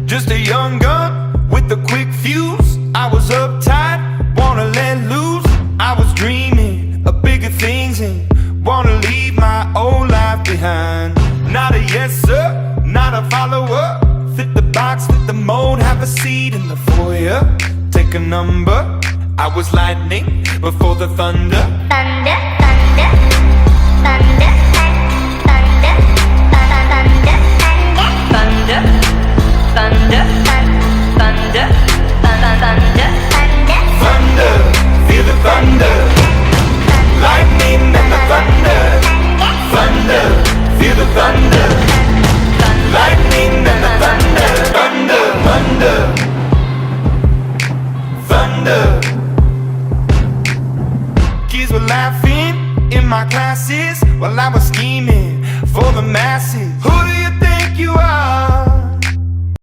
Just a young gun with a quick fuse. I was uptight, wanna let loose. I was dreaming of bigger things and wanna leave my old life behind. Not a yes sir, not a follower. Fit the box, fit the mold, have a seat in the foyer. Take a number. I was lightning before the thunder. Thunder, thunder, thunder, thunder, thunder, thunder, thunder, thunder, thunder, Thunder, feel the thunder. Lightning and the thunder. Thunder, feel the thunder. Lightning and the